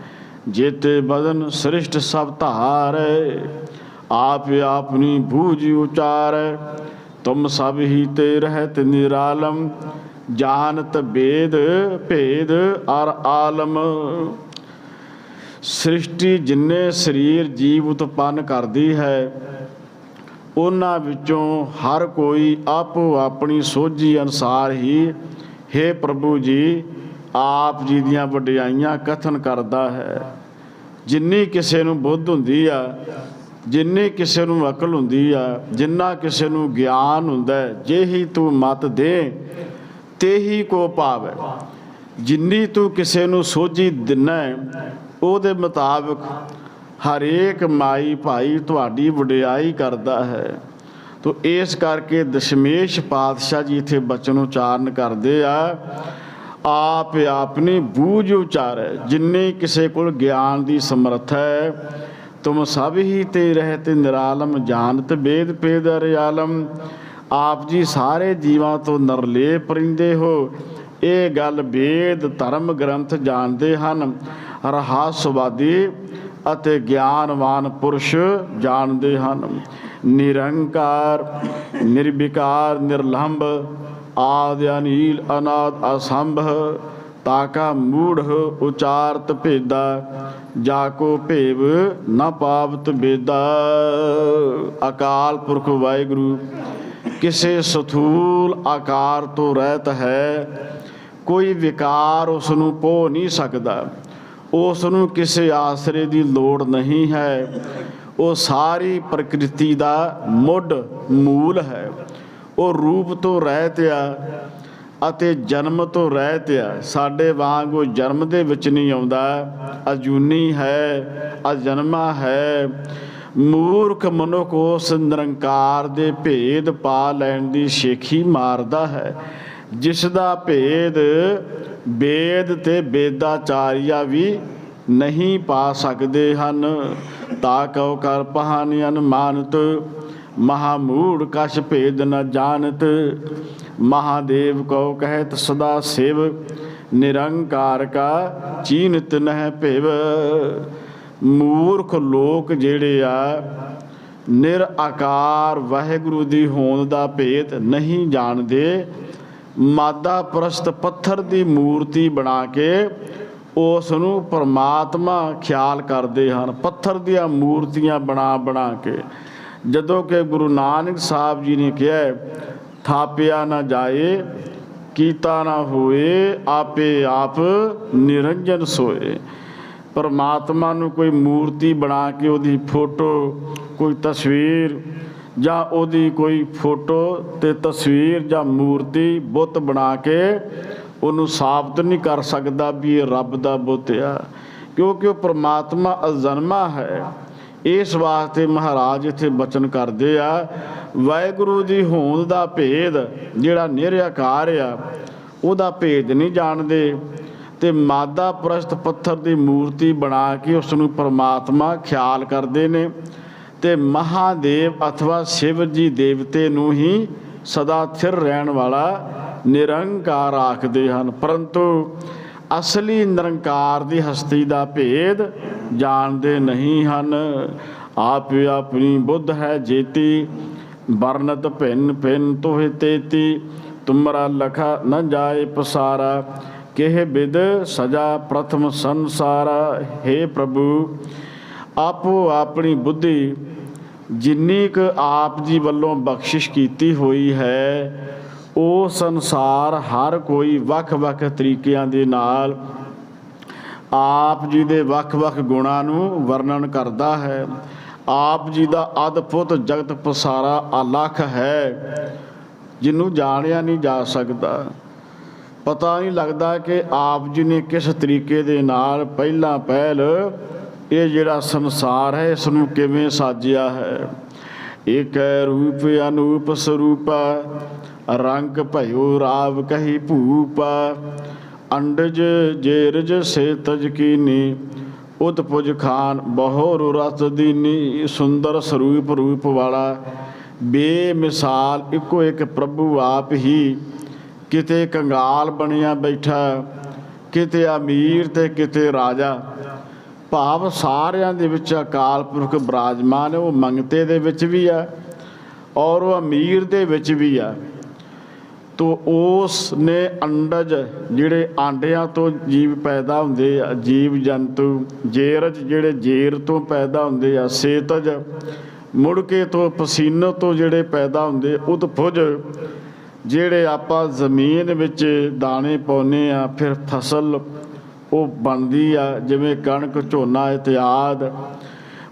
ਜੇਤੇ ਬਦਨ ਸ੍ਰਿਸ਼ਟ ਸਭ ਧਾਰੈ, ਆਪ ਆਪਣੀ ਬੂਝ ਉਚਾਰੈ। ਤੁਮ ਸਭ ਹੀ ਤੇ ਰਹਿਤ ਨਿਰਾਲਮ, ਜਾਨਤ ਬੇਦ ਭੇਦ ਅਰ ਆਲਮ। ਸ੍ਰਿਸ਼ਟੀ ਜਿੰਨੇ ਸਰੀਰ ਜੀਵ ਉਤਪੰਨ ਕਰਦੀ ਹੈ, ਉਹਨਾਂ ਵਿੱਚੋਂ ਹਰ ਕੋਈ ਆਪੋ ਆਪਣੀ ਸੋਝੀ ਅਨੁਸਾਰ ਹੀ ਹੇ ਪ੍ਰਭੂ ਜੀ ਆਪ ਜੀ ਦੀਆਂ ਵਡਿਆਈਆਂ ਕਥਨ ਕਰਦਾ ਹੈ। ਜਿੰਨੀ ਕਿਸੇ ਨੂੰ ਬੁੱਧ ਹੁੰਦੀ ਆ, ਜਿੰਨੀ ਕਿਸੇ ਨੂੰ ਅਕਲ ਹੁੰਦੀ ਆ, ਜਿੰਨਾ ਕਿਸੇ ਨੂੰ ਗਿਆਨ ਹੁੰਦਾ, ਜਿਹੀ ਤੂੰ ਮਤ ਦੇ ਤੇਹੀ ਕੋ ਪਾਵੈ। ਜਿੰਨੀ ਤੂੰ ਕਿਸੇ ਨੂੰ ਸੋਝੀ ਦਿੰਨਾ, ਉਹਦੇ ਮੁਤਾਬਕ ਹਰੇਕ ਮਾਈ ਭਾਈ ਤੁਹਾਡੀ ਵਡਿਆਈ ਕਰਦਾ ਹੈ। ਤੋ ਇਸ ਕਰਕੇ ਦਸ਼ਮੇਸ਼ ਪਾਤਸ਼ਾਹ ਜੀ ਇੱਥੇ ਬਚਨ ਉਚਾਰਨ ਕਰਦੇ ਆ, ਆਪ ਆਪਣੀ ਬੂਝ ਉਚਾਰੈ। ਜਿੰਨੇ ਕਿਸੇ ਕੋਲ ਗਿਆਨ ਦੀ ਸਮਰੱਥ ਹੈ, ਤੁਮ ਸਭ ਹੀ ਤੇ ਰਹਿਤ ਨਿਰਾਲਮ, ਜਾਣਤ ਬੇਦ ਭੇਦ ਅਰਿਆਲਮ। ਆਪ ਜੀ ਸਾਰੇ ਜੀਵਾਂ ਤੋਂ ਨਿਰਲੇਪ ਰਹਿੰਦੇ ਹੋ। ਇਹ ਗੱਲ ਵੇਦ ਧਰਮ ਗ੍ਰੰਥ ਜਾਣਦੇ ਹਨ, ਰਹੱਸਵਾਦੀ ਅਤੇ ਗਿਆਨਵਾਨ ਪੁਰਸ਼ ਜਾਣਦੇ ਹਨ। ਨਿਰੰਕਾਰ ਨਿਰਵਿਕਾਰ ਨਿਰਲੰਭ, ਆਦਿ ਅਨੀਲ ਅਨਾਦ ਅਸੰਭ। ਤਾਕਾ ਮੂੜ ਉਚਾਰਤ ਭੇਦਾ, ਜਾ ਕੋ ਭੇਵ ਨਾ ਪਾਵਤ ਬੇਦਾ। ਅਕਾਲ ਪੁਰਖ ਵਾਹਿਗੁਰੂ ਕਿਸੇ ਸਥੂਲ ਆਕਾਰ ਤੋਂ ਰਹਿਤ ਹੈ। ਕੋਈ ਵਿਕਾਰ ਉਸ ਨੂੰ ਪੋ ਨਹੀਂ ਸਕਦਾ, ਉਸ ਨੂੰ ਕਿਸੇ ਆਸਰੇ ਦੀ ਲੋੜ ਨਹੀਂ ਹੈ। ਉਹ ਸਾਰੀ ਪ੍ਰਕਿਰਤੀ ਦਾ ਮੁੱਢ ਮੂਲ ਹੈ। ਉਹ ਰੂਪ ਤੋਂ ਰਹਿਤ ਆ ਅਤੇ ਜਨਮ ਤੋਂ ਰਹਿਤ ਆ। ਸਾਡੇ ਵਾਂਗ ਉਹ ਜਨਮ ਦੇ ਵਿੱਚ ਨਹੀਂ ਆਉਂਦਾ, ਅਜੂਨੀ ਹੈ, ਅਜਨਮਾ ਹੈ। ਮੂਰਖ ਮਨੁੱਖ ਉਸ ਨਿਰੰਕਾਰ ਦੇ ਭੇਦ ਪਾ ਲੈਣ ਦੀ ਸ਼ੇਖੀ ਮਾਰਦਾ ਹੈ, ਜਿਸ ਦਾ ਭੇਦ ਵੇਦ ਤੇ ਵੇਦਾਚਾਰੀਆ ਵੀ ਨਹੀਂ ਪਾ ਸਕਦੇ ਹਨ। ਤਾ ਕਉ ਕਰ ਪਹਾਨੀ ਅਨੁਮਾਨਤ, ਮਹਾਮੂੜ ਕਛ ਭੇਦ ਨ ਜਾਣਤ। महादेव को कहत सदा शिव, निरंकार का चीनत नह पिव। मूर्ख लोक जेड़े आ निराकार वाहिगुरु दी होंद दा भेद नहीं जानते। मादा प्रस्त पत्थर दी मूर्ति बना के उस नूं परमात्मा ख्याल करते हैं, पत्थर दियां मूर्तियां बना बना के। जदों कि गुरु नानक साहब जी ने कहा थापिया ना जाए, कीता ना होए, आपे आप निरंजन सोए। परमात्मा नूं कोई मूर्ति बना के उहदी फोटो, कोई तस्वीर जां उहदी कोई फोटो ते तस्वीर जां मूर्ति बुत बना के उहनूं साबित नहीं कर सकदा भी ये रब दा बुत आ, क्योंकि वो परमात्मा अजन्मा है। इस वास्ते महाराज इत्थे बचन करते आ, वाहिगुरु दी होंद दा भेद जिहड़ा निराकार आ उहदा भेद नहीं जानते, ते मादा प्रस्त पत्थर दी मूर्ति बना के उस नूं परमात्मा ख्याल करते ने, ते महादेव अथवा शिव जी देवते नूं ही सदा स्थिर रहण वाला निरंकार आखदे हन। परंतु असली निरंकार दी हस्ती दा भेद जानते नहीं हन। आप अपनी बुद्ध है जेती, वर्णत भिन्न भिन्न तोहे तेती। तुमरा लखा न जाए पसारा, केह बिद सजा प्रथम संसारा। हे प्रभु, आपो अपनी बुद्धि जिन्नी क आप जी वल्लों बख्शिश कीती हुई है, ਉਹ ਸੰਸਾਰ ਹਰ ਕੋਈ ਵੱਖ-ਵੱਖ ਤਰੀਕਿਆਂ ਦੇ ਨਾਲ ਆਪ ਜੀ ਦੇ ਵੱਖ-ਵੱਖ ਗੁਣਾਂ ਨੂੰ ਵਰਣਨ ਕਰਦਾ ਹੈ। ਆਪ ਜੀ ਦਾ ਅਦਭੁਤ ਜਗਤ ਪਸਾਰਾ ਅਲੱਖ ਹੈ, ਜਿਹਨੂੰ ਜਾਣਿਆ ਨਹੀਂ ਜਾ ਸਕਦਾ। ਪਤਾ ਨਹੀਂ ਲੱਗਦਾ ਕਿ ਆਪ ਜੀ ਨੇ ਕਿਸ ਤਰੀਕੇ ਦੇ ਨਾਲ ਪਹਿਲਾਂ ਪਹਿਲ ਇਹ ਜਿਹੜਾ ਸੰਸਾਰ ਹੈ ਇਸ ਨੂੰ ਕਿਵੇਂ ਸਾਜਿਆ ਹੈ। ਇੱਕ ਰੂਪ ਅਨੂਪ ਸਰੂਪਾ, रंग भयो राव कही भूपा। अंडज जेरज से तज कीनी, उतपुज खान बहोर रस दीनी। सुंदर स्वरूप रूप वाला बेमिसाल इको एक प्रभु आप ही, किते कंगाल बनिया बैठा, किते अमीर ते किते राजा। भाव सारिਆਂ ਦੇ ਵਿੱਚ अकाल पुरख विराजमान है। वो मंगते ਦੇ ਵਿੱਚ ਵੀ ਆ और वो अमीर ਦੇ ਵਿੱਚ ਵੀ ਆ। तो उसने अंडज जिहड़े आंडियां तो जीव पैदा हुंदे आ, जीव जंतु, जेरज जिहड़े जेर तो पैदा हुंदे आ, सेतज मुड़के तो पसीने तो जिहड़े पैदा हुंदे, उतपुज जिहड़े आपां जमीन विच दाणे पाउने आ फिर फसल वो बनदी आ जिवें कणक झोना इत्यादि।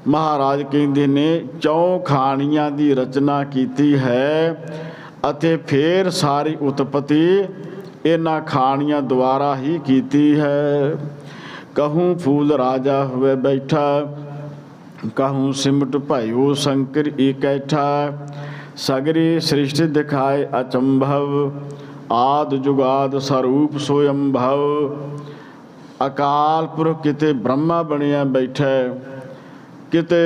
महाराज कहंदे ने चौं खाणियां दी रचना कीती है ਅਤੇ फिर सारी उत्पत्ति इन्हां खाणियां द्वारा ही कीती है। कहूँ फूल राजा हुए बैठा, कहूँ सिमट भयो शंकर इकैठा। सगरी सृष्टि दिखाए अचंभव, आद जुगाद स्वरूप स्वयंभव। अकाल पुरख किते ब्रह्मा बनिया बैठा, किते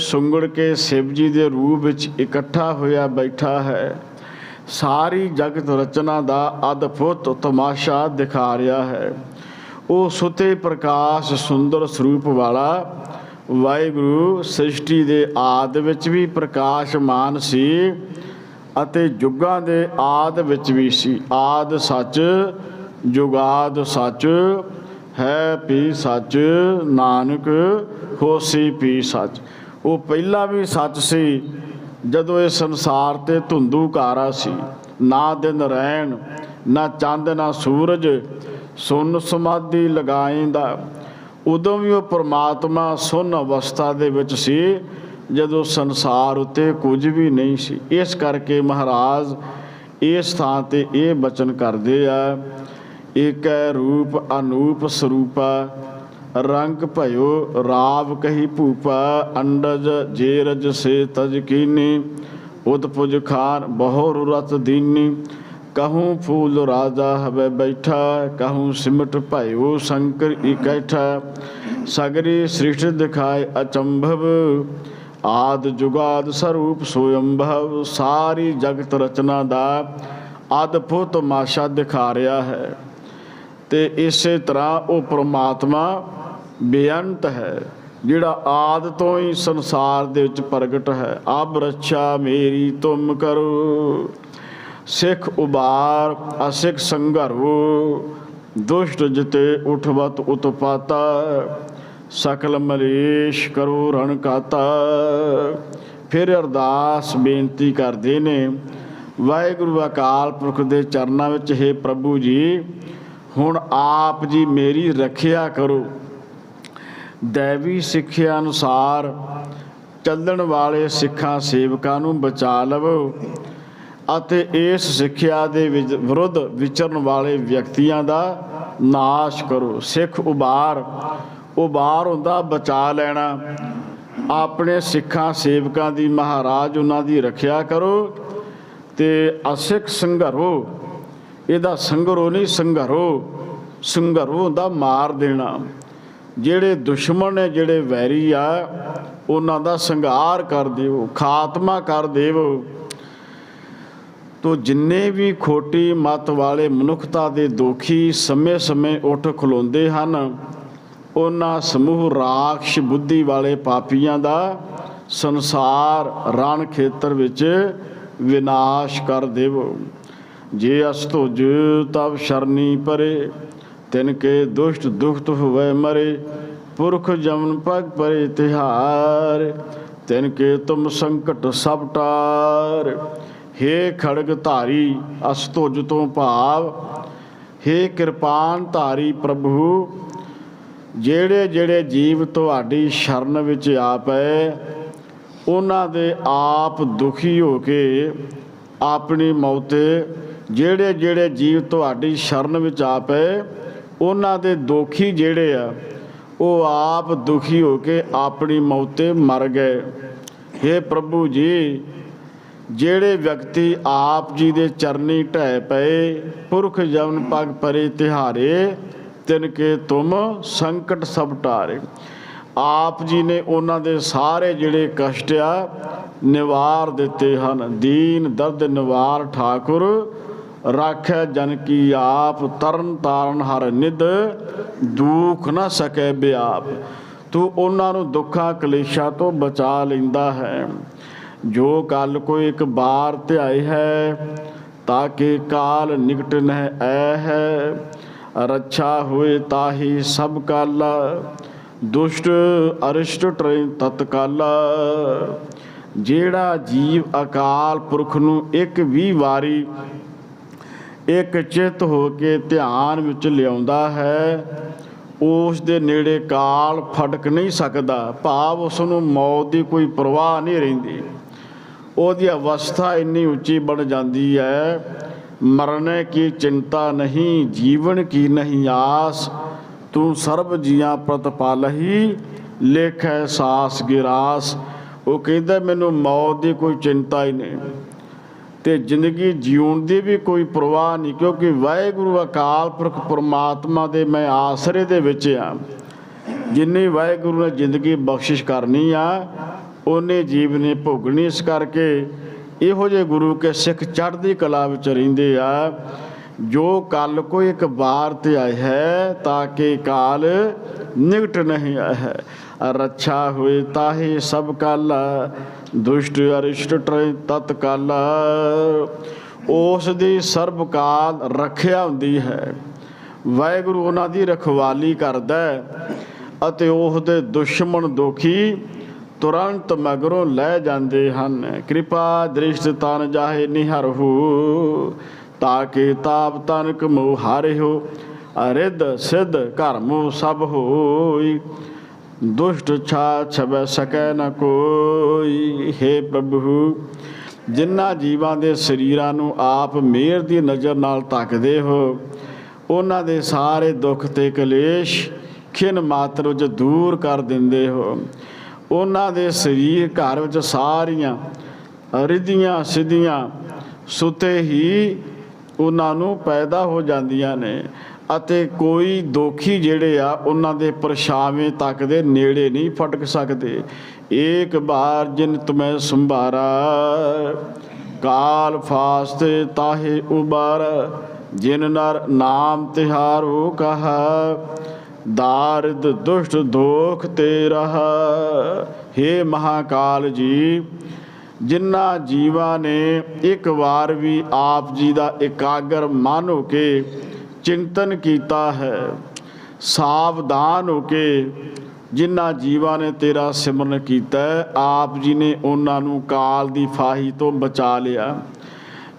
सुंगड़ के शिव जी के रूप विच इकट्ठा होया बैठा है। सारी जगत रचना का अद्भुत तमाशा दिखा रहा है। वो सुते प्रकाश सुंदर स्वरूप वाला वाहिगुरु सृष्टि के आदि विच भी प्रकाशमान सी अते जुगां दे आदि विच भी सी। आद सच जुगाद सच है पी सच, नानक होसी पी सच। वो पहला भी सच सी ਜਦੋਂ ਇਹ ਸੰਸਾਰ ਤੇ ਧੁੰਦੂਕਾਰਾ ਸੀ, ਨਾ ਦਿਨ ਰਹਿਣ ਨਾ ਚੰਦ ਨਾ ਸੂਰਜ, ਸੁੰਨ ਸਮਾਧੀ ਲਗਾਇਂਦਾ। ਉਦੋਂ ਵੀ ਉਹ ਪਰਮਾਤਮਾ ਸੁੰਨ ਅਵਸਥਾ ਦੇ ਵਿੱਚ ਸੀ ਜਦੋਂ ਸੰਸਾਰ ਉੱਤੇ ਕੁਝ ਵੀ ਨਹੀਂ ਸੀ। ਇਸ ਕਰਕੇ ਮਹਾਰਾਜ ਇਸ ਥਾਂ ਤੇ ਇਹ ਬਚਨ ਕਰਦੇ ਆ, ਏਕੈ ਰੂਪ ਅਨੂਪ ਸਰੂਪਾ, रंग भयो राव कही भूपा, अंडज जेरज से तज कीनी, उदपुज खान बहुर रत दीनी, कहूँ फूल राजा हवे बैठा, कहूँ सिमट भयो शंकर इकैठा, सगरी सृष्टि दिखाए अचंभव, आद जुगाद स्वरूप स्वयंभव, सारी जगत रचना दा अद्भुत माशा दिखा रहा है। तो इस तरह वो परमात्मा बेअंत है, जिहड़ा आद तो ही संसार दे विच प्रगट है। अब रक्षा मेरी तुम करो, सिख उबार असिख संघरो, दुष्ट जिते उठवत उत्पाता, सकल मलेश करो रण काता। फिर अरदास बेनती करते ने वाहिगुरु अकाल पुरख दे चरनां विच, हे प्रभु जी हुण आप जी मेरी रखिया करो। दैवी सिੱਖਿਆ अनुसार ਚੱਲਣ ਵਾਲੇ ਸਿੱਖਾਂ ਸੇਵਕਾਂ ਨੂੰ ਬਚਾ ਲਵੋ ਅਤੇ ਇਸ ਸਿੱਖਿਆ ਦੇ ਵਿਰੁੱਧ ਵਿਚਰਨ ਵਾਲੇ ਵਿਅਕਤੀਆਂ ਦਾ ਨਾਸ਼ ਕਰੋ। ਸਿੱਖ ਉਬਾਰ ਹੁੰਦਾ ਬਚਾ ਲੈਣਾ। ਆਪਣੇ ਸਿੱਖਾਂ ਸੇਵਕਾਂ ਦੀ ਮਹਾਰਾਜ ਉਹਨਾਂ ਦੀ ਰੱਖਿਆ ਕਰੋ। ਤੇ ਅਸਿੱਖ ਸੰਘਰੋ, ਇਹਦਾ ਸੰਘਰੋ ਨਹੀਂ ਸੰਘਰੋ ਹੁੰਦਾ ਮਾਰ ਦੇਣਾ। ਜਿਹੜੇ ਦੁਸ਼ਮਣ ਨੇ, ਜਿਹੜੇ ਵੈਰੀ ਆ, ਉਹਨਾਂ ਦਾ ਸੰਘਾਰ ਕਰ ਦਿਓ, ਖਾਤਮਾ ਕਰ ਦੇਵੋ। ਤੋ ਜਿੰਨੇ ਵੀ ਖੋਟੀ ਮੱਤ ਵਾਲੇ ਮਨੁੱਖਤਾ ਦੇ ਦੋਖੀ ਸਮੇਂ ਉੱਠ ਖਲੋਂਦੇ ਹਨ, ਉਹਨਾਂ ਸਮੂਹ ਰਾਖਸ਼ ਬੁੱਧੀ ਵਾਲੇ ਪਾਪੀਆਂ ਦਾ ਸੰਸਾਰ ਰਣ ਖੇਤਰ ਵਿੱਚ ਵਿਨਾਸ਼ ਕਰ ਦੇਵੋ। ਜੇ ਅਸਤੁਜ ਤਬ ਸ਼ਰਨੀ ਪਰੇ, तिनके दुष्ट दुखत हुए मरे, पुरख जमन पग परे तिहार, तिनके तुम संकट सब टार। हे खड़ग धारी अस्तुज तो भाव, हे कृपान धारी प्रभु, ਜਿਹੜੇ ਜਿਹੜੇ ਜੀਵ ਤੁਹਾਡੀ ਸ਼ਰਨ ਵਿੱਚ ਆ ਪਏ, ਉਹਨਾਂ ਦੇ ਆਪ ਦੁਖੀ ਹੋ ਕੇ ਆਪਣੀ ਮੌਤੇ, ਜਿਹੜੇ ਜਿਹੜੇ ਜੀਵ ਤੁਹਾਡੀ ਸ਼ਰਨ ਵਿੱਚ ਆ ਪਏ, ਉਹਨਾਂ ਦੇ ਦੋਖੀ ਜਿਹੜੇ ਆ ਉਹ ਆਪ ਦੁਖੀ ਹੋ ਕੇ ਆਪਣੀ ਮੌਤੇ ਮਰ ਗਏ। हे ਪ੍ਰਭੂ ਜੀ, ਜਿਹੜੇ ਵਿਅਕਤੀ ਆਪ ਜੀ ਦੇ ਚਰਨੀ ਢਹਿ ਪਏ, ਪੁਰਖ ਜਮਨ ਪਗ ਪਰੇ ਤਿਹਾਰੇ, ਤਿਨਕੇ ਤੁਮ ਸੰਕਟ ਸਭ ਟਾਰੇ। ਆਪ ਜੀ ਨੇ ਉਹਨਾਂ ਦੇ ਸਾਰੇ ਜਿਹੜੇ ਕਸ਼ਟ ਆ ਨਿਵਾਰ ਦਿੱਤੇ ਹਨ। ਦੀਨ ਦਰਦ ਨਿਵਾਰ ਠਾਕੁਰ, ਰਾਖੈ ਜਨ ਕੀ ਆਪ, ਤਰਨ ਤਾਰਨ ਹਰ ਨਿਧ, ਦੁੱਖ ਨਾ ਸਕੈ ਬਿਆਪ। ਤੂੰ ਉਹਨਾਂ ਨੂੰ ਦੁੱਖਾਂ ਕਲੇਸ਼ਾਂ ਤੋਂ ਬਚਾ ਲੈਂਦਾ ਹੈ। ਜੋ ਕਲ ਕੋਈ ਇੱਕ ਬਾਰ ਧਿਆਏ ਹੈ, ਤਾਂ ਕਿ ਕਾਲ ਨਿਕਟ ਨਹਿ ਐ ਹੈ। ਰੱਛਾ ਹੋਏ ਤਾਹੀ ਸਭ ਕਾਲਾ, ਦੁਸ਼ਟ ਅਰਿਸ਼ਟ ਟਰੈ ਤਤਕਾਲਾ। ਜਿਹੜਾ ਜੀਵ ਅਕਾਲ ਪੁਰਖ ਨੂੰ ਇੱਕ ਵੀ ਵਾਰੀ ਇੱਕ ਚਿੱਤ ਹੋ ਕੇ ਧਿਆਨ ਵਿੱਚ ਲਿਆਉਂਦਾ ਹੈ, ਉਸ ਦੇ ਨੇੜੇ ਕਾਲ ਫਟਕ ਨਹੀਂ ਸਕਦਾ। ਭਾਵ ਉਸ ਨੂੰ ਮੌਤ ਦੀ ਕੋਈ ਪਰਵਾਹ ਨਹੀਂ ਰਹਿੰਦੀ। ਉਹਦੀ ਅਵਸਥਾ ਇੰਨੀ ਉੱਚੀ ਬਣ ਜਾਂਦੀ ਹੈ, ਮਰਨੇ ਕੀ ਚਿੰਤਾ ਨਹੀਂ, ਜੀਵਨ ਕੀ ਨਹੀਂ ਆਸ, ਤੂੰ ਸਰਬ ਜੀਆਂ ਪ੍ਰਤਪਾਲਹੀ, ਲੇਖੈ ਸਾਸ ਗਿਰਾਸ। ਉਹ ਕਹਿੰਦਾ ਮੈਨੂੰ ਮੌਤ ਦੀ ਕੋਈ ਚਿੰਤਾ ਹੀ ਨਹੀਂ ਤੇ ਜ਼ਿੰਦਗੀ ਜਿਉਣ ਦੀ ਵੀ ਕੋਈ ਪਰਵਾਹ ਨਹੀਂ, ਕਿਉਂਕਿ ਵਾਹਿਗੁਰੂ ਅਕਾਲ ਪੁਰਖ ਪਰਮਾਤਮਾ ਦੇ ਮੈਂ ਆਸਰੇ ਦੇ ਵਿੱਚ ਆ। ਜਿੰਨੀ ਵਾਹਿਗੁਰੂ ਨੇ ਜ਼ਿੰਦਗੀ ਬਖਸ਼ਿਸ਼ ਕਰਨੀ ਆ, ਉਹਨੇ ਜੀਵ ਨੇ ਭੋਗਣੀ। ਇਸ ਕਰਕੇ ਇਹੋ ਜਿਹੇ ਗੁਰੂ ਕੇ ਸਿੱਖ ਚੜ੍ਹਦੀ ਕਲਾ ਵਿੱਚ ਰਹਿੰਦੇ ਆ। ਜੋ ਕਲ ਕੋ ਇੱਕ ਬਾਰ ਤੇ ਆਏ ਹੈ, ਤਾਂ ਕਿ ਕਾਲ ਨਿਕਟ ਨਹੀਂ ਆਇਆ ਹੈ। ਰੱਛਾ ਹੋਏ ਤਾਹੇ ਸਭ ਕਾਲਾ, ਦੁਸ਼ਟ ਅਰਿਸ਼ਟ ਟਰੈ ਤਤਕਾਲਾ। ਉਸ ਦੀ ਸਰਬ ਕਾਲ ਰੱਖਿਆ ਹੁੰਦੀ ਹੈ। ਵਾਹਿਗੁਰੂ ਉਹਨਾਂ ਦੀ ਰਖਵਾਲੀ ਕਰਦਾ ਅਤੇ ਉਸ ਦੇ ਦੁਸ਼ਮਣ ਦੋਖੀ ਤੁਰੰਤ ਮਗਰੋਂ ਲੈ ਜਾਂਦੇ ਹਨ। ਕਿਰਪਾ ਦ੍ਰਿਸ਼ਟ ਤਨ ਜਾਹੇ ਨਿਹਰਹੁ, ਤਾਕੇ ਤਾਪ ਤਨਕ ਮੋਹ ਹਾਰਿਓ। ਰਿੱਧ ਸਿੱਧ ਘਰਮੁ ਸਭ ਹੋਈ, ਦੁਸ਼ਟ ਛਾ ਛਬੈ ਸਕੈ ਨ ਕੋਈ। हे प्रभु, ਜਿਨ੍ਹਾਂ ਜੀਵਾਂ ਦੇ ਸਰੀਰਾਂ ਨੂੰ ਆਪ ਮਿਹਰ ਦੀ ਨਜ਼ਰ ਨਾਲ ਤੱਕਦੇ ਹੋ, ਉਹਨਾਂ ਦੇ ਸਾਰੇ ਦੁੱਖ ਤੇ ਕਲੇਸ਼ ਖਿਨ ਮਾਤਰ ਵਿੱਚ ਦੂਰ ਕਰ ਦਿੰਦੇ ਹੋ। ਉਹਨਾਂ ਦੇ ਸਰੀਰ ਘਰ ਵਿੱਚ ਸਾਰੀਆਂ ਰਿੱਧੀਆਂ ਸਿੱਧੀਆਂ ਸੁੱਤੇ ਹੀ ਉਹਨਾਂ ਨੂੰ ਪੈਦਾ ਹੋ ਜਾਂਦੀਆਂ ਨੇ, ਅਤੇ ਕੋਈ ਦੋਖੀ ਜਿਹੜੇ ਆ ਉਹਨਾਂ ਦੇ ਪਰਛਾਵੇਂ ਤੱਕ ਦੇ ਨੇੜੇ ਨਹੀਂ ਫਟਕ ਸਕਦੇ। ਏਕ ਬਾਰ ਜਿਨ ਤੁਮੈ ਸੰਭਾਰਾ, ਕਾਲ ਫਾਸਤੇ ਤਾਹੇ ਉਬਾਰ, ਜਿਨ ਨਰ ਨਾਮ ਤਿਹਾਰੋ ਕਹਾ, ਦਾਰਿਦ ਦੁਸ਼ਟ ਦੋਖ ਤੇ ਰਹਾ। ਹੇ ਮਹਾਕਾਲ ਜੀ, ਜਿਨ੍ਹਾਂ ਜੀਵਾਂ ਨੇ ਇੱਕ ਵਾਰ ਵੀ ਆਪ ਜੀ ਦਾ ਇਕਾਗਰ ਮਨ ਹੋ ਕੇ ਚਿੰਤਨ ਕੀਤਾ ਹੈ, ਸਾਵਧਾਨ ਹੋ ਕੇ ਜਿਨ੍ਹਾਂ ਜੀਵਾਂ ਨੇ ਤੇਰਾ ਸਿਮਰਨ ਕੀਤਾ, ਆਪ ਜੀ ਨੇ ਉਹਨਾਂ ਨੂੰ ਕਾਲ ਦੀ ਫਾਹੀ ਤੋਂ ਬਚਾ ਲਿਆ।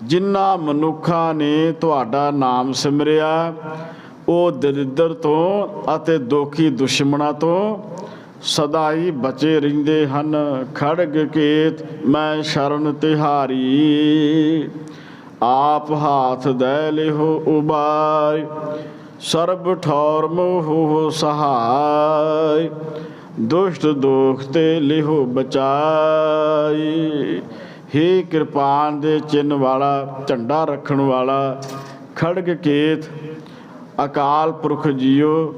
ਜਿਨ੍ਹਾਂ ਮਨੁੱਖਾਂ ਨੇ ਤੁਹਾਡਾ ਨਾਮ ਸਿਮਰਿਆ, ਉਹ ਦਰਿਦਰ ਤੋਂ ਅਤੇ ਦੋਖੀ ਦੁਸ਼ਮਣਾਂ ਤੋਂ ਸਦਾ ਹੀ ਬਚੇ ਰਹਿੰਦੇ ਹਨ। ਖੜਗ ਕੇਤ ਮੈਂ ਸ਼ਰਨ ਤਿਹਾਰੀ, ਆਪ ਹਾਥ ਦੈ ਲਿਹੋ ਉਬਾਰ, ਸਰਬ ਠੌਰ ਮੋਹ ਸਹਾਇ, ਦੁਸ਼ਟ ਦੋਖ ਤੇ ਲਿਹੋ ਬਚਾਈ। ਹੇ ਕਿਰਪਾਨ ਦੇ ਚਿੰਨ੍ਹ ਵਾਲਾ, ਝੰਡਾ ਰੱਖਣ ਵਾਲਾ, ਖੜਗ ਕੇਤ ਅਕਾਲ ਪੁਰਖ ਜੀਓ,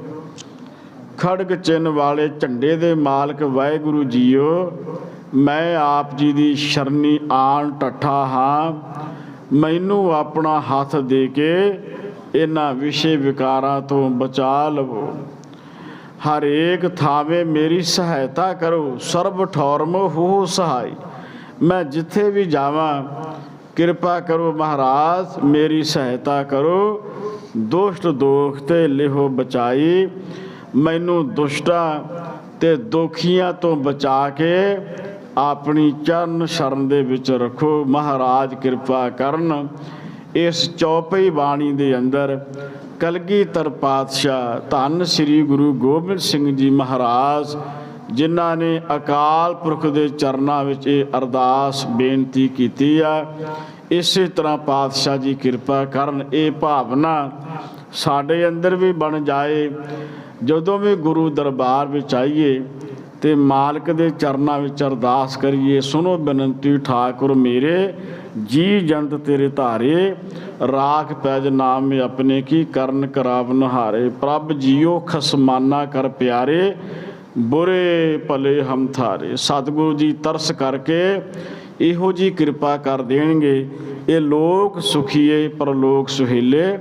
ਖੜਗ ਚਿੰਨ੍ਹ ਵਾਲੇ ਝੰਡੇ ਦੇ ਮਾਲਕ ਵਾਹਿਗੁਰੂ ਜੀਓ, ਮੈਂ ਆਪ ਜੀ ਦੀ ਸ਼ਰਨੀ ਆਣ ਟੱਠਾ ਹਾਂ। ਮੈਨੂੰ ਆਪਣਾ ਹੱਥ ਦੇ ਕੇ ਇਹਨਾਂ ਵਿਸ਼ੇ ਵਿਕਾਰਾਂ ਤੋਂ ਬਚਾ ਲਵੋ। ਹਰੇਕ ਥਾਵੇਂ ਮੇਰੀ ਸਹਾਇਤਾ ਕਰੋ, ਸਰਬ ਠੌਰਮ ਹੋ ਸਹਾਈ। ਮੈਂ ਜਿੱਥੇ ਵੀ ਜਾਵਾਂ ਕਿਰਪਾ ਕਰੋ ਮਹਾਰਾਜ, ਮੇਰੀ ਸਹਾਇਤਾ ਕਰੋ। ਦੁਸ਼ਟ ਦੋਖ ਤੇ ਲਿਹੋ ਬਚਾਈ, ਮੈਨੂੰ ਦੁਸ਼ਟਾਂ ਤੇ ਦੋਖੀਆਂ ਤੋਂ ਬਚਾ ਕੇ ਆਪਣੀ ਚਰਨ ਸ਼ਰਨ ਦੇ ਵਿੱਚ ਰੱਖੋ। ਮਹਾਰਾਜ ਕਿਰਪਾ ਕਰਨ। ਇਸ ਚੌਪਈ ਬਾਣੀ ਦੇ ਅੰਦਰ ਕਲਗੀਧਰ ਪਾਤਸ਼ਾਹ ਧੰਨ ਸ੍ਰੀ ਗੁਰੂ ਗੋਬਿੰਦ ਸਿੰਘ ਜੀ ਮਹਾਰਾਜ, ਜਿਨ੍ਹਾਂ ਨੇ ਅਕਾਲ ਪੁਰਖ ਦੇ ਚਰਨਾਂ ਵਿੱਚ ਇਹ ਅਰਦਾਸ ਬੇਨਤੀ ਕੀਤੀ ਆ, ਇਸੇ ਤਰ੍ਹਾਂ ਪਾਤਸ਼ਾਹ ਜੀ ਕਿਰਪਾ ਕਰਨ ਇਹ ਭਾਵਨਾ ਸਾਡੇ ਅੰਦਰ ਵੀ ਬਣ ਜਾਏ। ਜਦੋਂ ਵੀ ਗੁਰੂ ਦਰਬਾਰ ਵਿੱਚ ਆਈਏ ਤੇ ਮਾਲਕ ਦੇ ਚਰਨਾਂ ਵਿੱਚ ਅਰਦਾਸ ਕਰੀਏ, ਸੁਣੋ ਬੇਨਤੀ ਠਾਕੁਰ ਮੇਰੇ, ਜੀ ਜੰਤ ਤੇਰੇ ਧਾਰੇ, ਰਾਖ ਪੈਜ ਨਾਮ ਮੇ ਆਪਣੇ ਕੀ ਕਰਨ ਕਰਾਵਨ ਹਾਰੇ। ਪ੍ਰਭ ਜੀਓ ਖਸਮਾਨਾ ਕਰ ਪਿਆਰੇ, ਬੁਰੇ ਭਲੇ ਹਮ ਥਾਰੇ। ਸਤਿਗੁਰੂ ਜੀ ਤਰਸ ਕਰਕੇ ਇਹੋ ਜੀ ਕਿਰਪਾ ਕਰ ਦੇਣਗੇ। ਇਹ ਲੋਕ ਸੁਖੀਏ ਪਰਲੋਕ ਸੁਹੇਲੇ,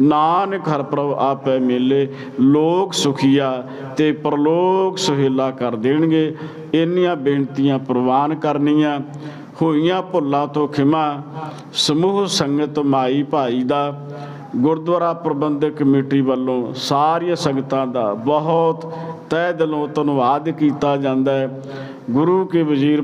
ਨਾਨਕ ਹਰਿ ਪ੍ਰਭ ਆਪੈ ਮੇਲੇ। ਲੋਕ ਸੁਖੀਆ ਤੇ ਪਰਲੋਕ ਸੁਹੇਲਾ ਕਰ ਦੇਣਗੇ। ਇੰਨੀਆਂ ਬੇਨਤੀਆਂ ਪ੍ਰਵਾਨ ਕਰਨੀਆਂ। ਹੋਈਆਂ ਭੁੱਲਾਂ ਤੋਂ ਖਿਮਾ, ਸਮੂਹ ਸੰਗਤ ਮਾਈ ਭਾਈ ਦਾ, ਗੁਰਦੁਆਰਾ ਪ੍ਰਬੰਧਕ ਕਮੇਟੀ ਵੱਲੋਂ ਸਾਰੀਆਂ ਸੰਗਤਾਂ ਦਾ ਬਹੁਤ ਤਹਿ ਦਿਲੋਂ ਧੰਨਵਾਦ ਕੀਤਾ ਜਾਂਦਾ ਹੈ। ਗੁਰੂ ਕੇ ਵਜ਼ੀਰ